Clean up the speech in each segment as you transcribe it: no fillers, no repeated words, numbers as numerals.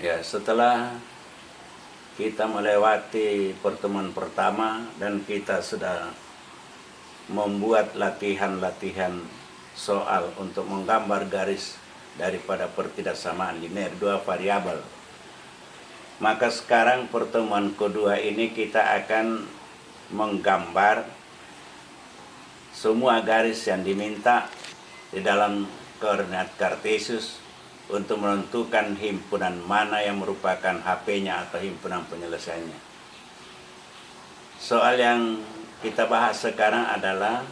Ya, setelah kita melewati pertemuan pertama dan kita sudah membuat latihan-latihan soal untuk menggambar garis daripada pertidaksamaan linear dua variabel. Maka sekarang pertemuan kedua ini kita akan menggambar semua garis yang diminta di dalam koordinat kartesius untuk menentukan himpunan mana yang merupakan HP-nya atau himpunan penyelesaiannya. Soal yang kita bahas sekarang adalah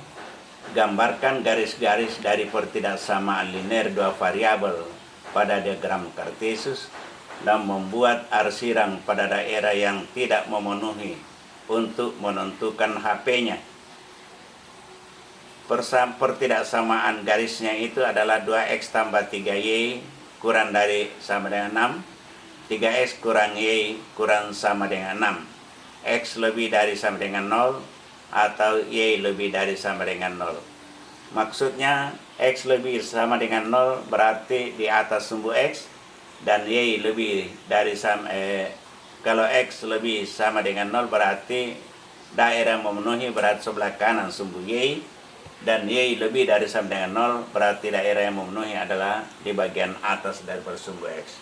gambarkan garis-garis dari pertidaksamaan linear dua variabel pada diagram kartesius dan membuat arsiran pada daerah yang tidak memenuhi untuk menentukan HP-nya. Pertidaksamaan garisnya itu adalah 2x tambah 3y kurang dari sama dengan 6, 3x kurang y kurang sama dengan 6, x lebih dari sama dengan 0, atau y lebih dari sama dengan 0. Maksudnya x lebih sama dengan 0 berarti di atas sumbu x, dan y lebih dari kalau x lebih sama dengan 0 berarti daerah memenuhi berarti sebelah kanan sumbu y, dan y lebih dari sama dengan 0 berarti daerah yang memenuhi adalah di bagian atas dari sumbu x.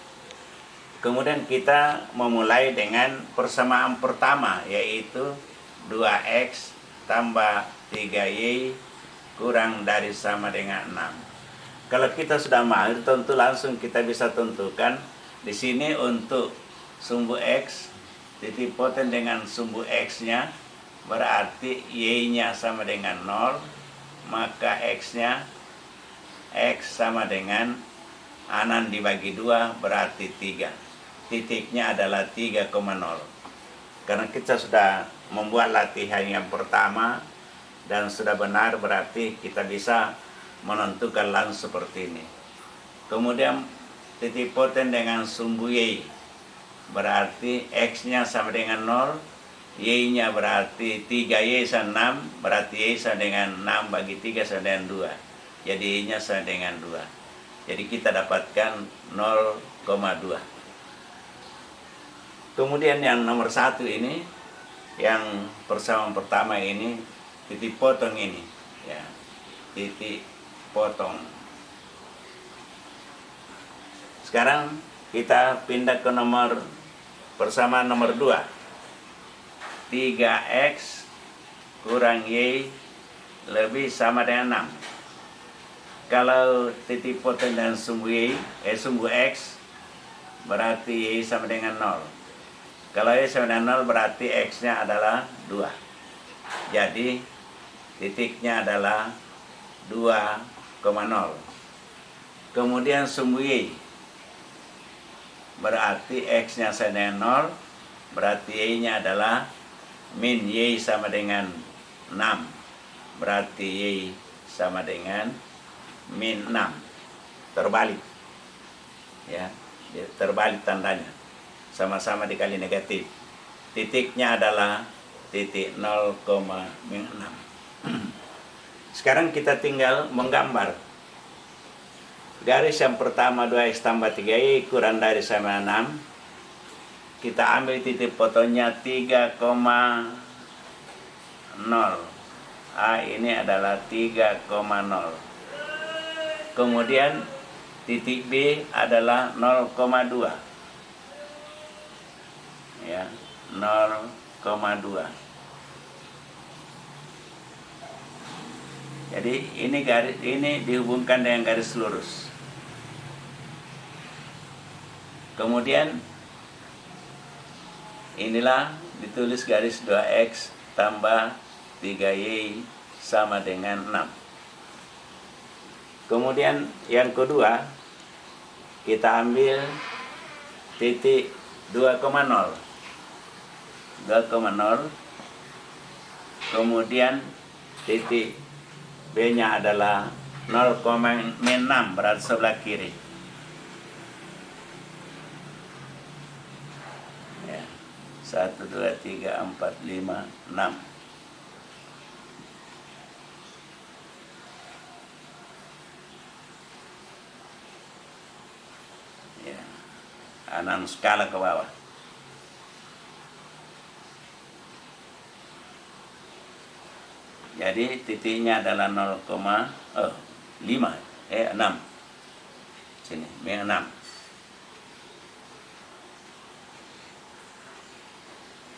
Kemudian kita memulai dengan persamaan pertama, yaitu 2x tambah 3y kurang dari sama dengan 6. Kalau kita sudah mahir, tentu langsung kita bisa tentukan di sini untuk sumbu x, titik poten dengan sumbu x-nya berarti y-nya sama dengan 0, maka x-nya x sama dengan 6 dibagi 2 berarti 3. Titiknya adalah 3,0. Karena kita sudah membuat latihan yang pertama dan sudah benar, berarti kita bisa menentukan langsung seperti ini. Kemudian titik poten dengan sumbu y berarti x-nya sama dengan 0, y-nya berarti 3y sama 6, berarti y sama dengan 6 bagi 3 sama dengan 2. Jadi y-nya sama dengan 2. Jadi kita dapatkan 0,2. Kemudian yang nomor 1 ini, yang persamaan pertama ini, titik potong ini, ya, titik potong. Sekarang kita pindah ke persamaan nomor 2. 3x kurang y lebih sama dengan 6. Kalau titik poten dan sumbu sumbu x berarti y sama dengan 0. Kalau y sama dengan 0 berarti x-nya adalah 2. Jadi titiknya adalah 2,0. Kemudian sumbu y berarti x-nya sama dengan 0, berarti y-nya adalah min y sama dengan 6, berarti y sama dengan min 6. Terbalik, ya, terbalik tandanya, sama-sama dikali negatif. Titiknya adalah titik 0,6. Sekarang kita tinggal menggambar garis yang pertama 2x tambah 3y kurang dari sama 6. Kita ambil titik potongnya 3,0. Ini adalah 3,0. Kemudian titik B adalah 0,2. Ya, 0,2. Jadi ini garis ini dihubungkan dengan garis lurus. Kemudian inilah ditulis garis 2x tambah 3y sama dengan 6. Kemudian yang kedua, kita ambil titik 2,0. Kemudian titik B-nya adalah 0,6 berarti sebelah kiri. Ya. 1, 2, 3, 4, 5, 6. Ya. kanan skala ke bawah. Jadi titiknya adalah 0,6. Sini, 6.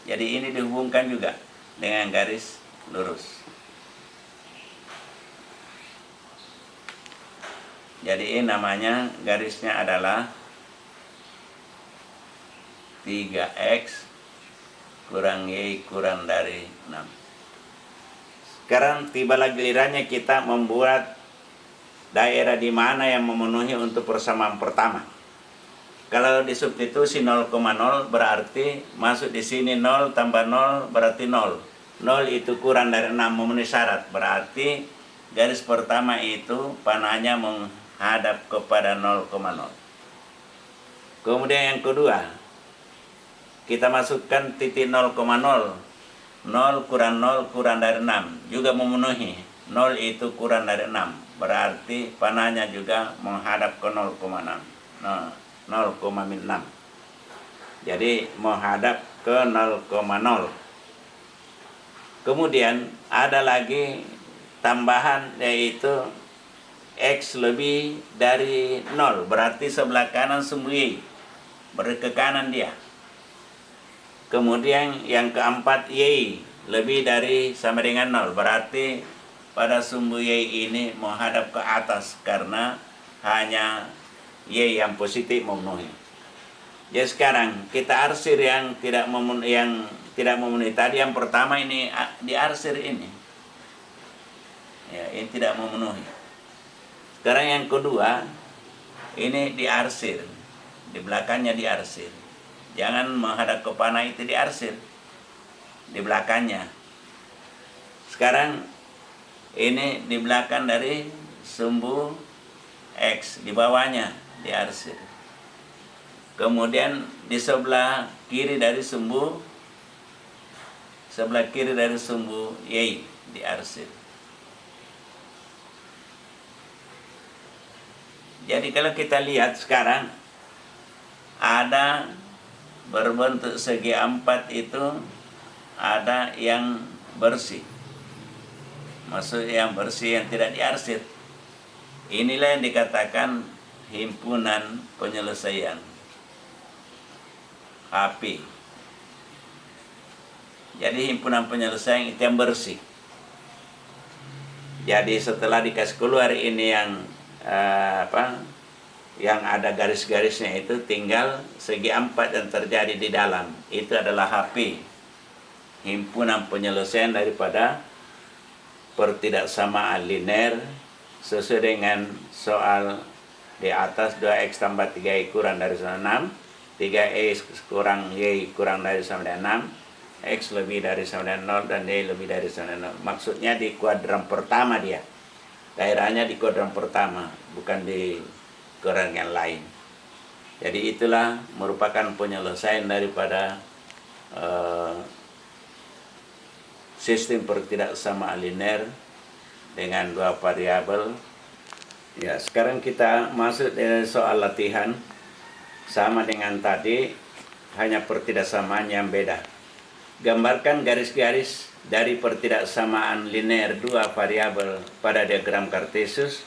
Jadi ini dihubungkan juga dengan garis lurus. Jadi ini namanya garisnya adalah 3x kurang y kurang dari 6. Sekarang tibalah gilirannya kita membuat daerah di mana yang memenuhi untuk persamaan pertama. Kalau disubstitusi 0,0 berarti masuk di sini 0 tambah 0 berarti 0. 0 itu kurang dari 6 memenuhi syarat. Berarti garis pertama itu panahnya menghadap kepada 0,0. Kemudian yang kedua, kita masukkan titik 0,0. 0 kurang 0 kurang dari 6 juga memenuhi. 0 itu kurang dari 6 berarti panahnya juga menghadap ke 0,6. 0,6. Jadi menghadap ke 0,0. Kemudian ada lagi tambahan yaitu x lebih dari 0 berarti sebelah kanan sumbu y ke kanan dia. Kemudian yang keempat y lebih dari sama dengan 0 berarti pada sumbu y ini menghadap ke atas karena hanya y yang positif memenuhi. Jadi sekarang kita arsir yang tidak memenuhi tadi. Yang pertama ini diarsir ini. Ya, ini tidak memenuhi. Sekarang yang kedua ini diarsir. Di belakangnya diarsir. Jangan menghadap ke panah itu diarsir. Di belakangnya. Sekarang ini di belakang dari sumbu X. Di bawahnya diarsir. Kemudian di sebelah kiri dari sumbu Y diarsir. Jadi kalau kita lihat sekarang ada berbentuk segi 4 itu ada yang bersih. Maksud yang bersih yang tidak diarsir. Inilah yang dikatakan himpunan penyelesaian. HP. Jadi himpunan penyelesaian itu yang bersih. Jadi setelah dikasih keluar ini yang yang ada garis-garisnya itu tinggal segi 4 yang terjadi di dalam. Itu adalah HP. Himpunan penyelesaian daripada pertidaksamaan linear sesuai dengan soal di atas 2x tambah 3y kurang dari 6, 3y kurang y kurang dari sama dengan 6, x lebih dari sama dengan 0 dan y lebih dari sama dengan 0. Maksudnya di kuadran pertama dia. Daerahnya di kuadran pertama, bukan di kuadran yang lain. Jadi itulah merupakan penyelesaian daripada sistem pertidaksamaan linear dengan dua variabel. Ya, sekarang kita masuk dari soal latihan sama dengan tadi, hanya pertidaksamaan yang beda. Gambarkan garis-garis dari pertidaksamaan linear dua variabel pada diagram Kartesius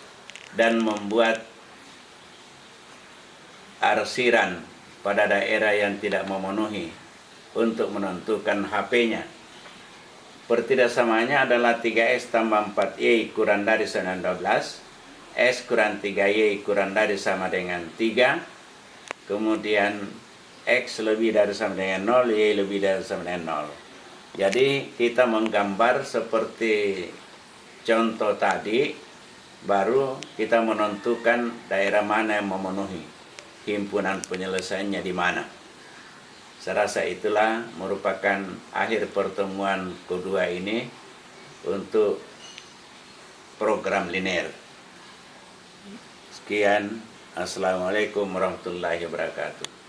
dan membuat arsiran pada daerah yang tidak memenuhi untuk menentukan HP-nya. Pertidaksamaannya adalah 3x tambah 4y kurang dari sama dengan 12, x kurang 3y kurang dari sama dengan 3, kemudian x lebih dari sama dengan 0, y lebih dari sama dengan 0. Jadi kita menggambar seperti contoh tadi, baru kita menentukan daerah mana yang memenuhi, himpunan penyelesaiannya di mana. Saya rasa itulah merupakan akhir pertemuan kedua ini untuk program linear. Sekian, Assalamualaikum warahmatullahi wabarakatuh.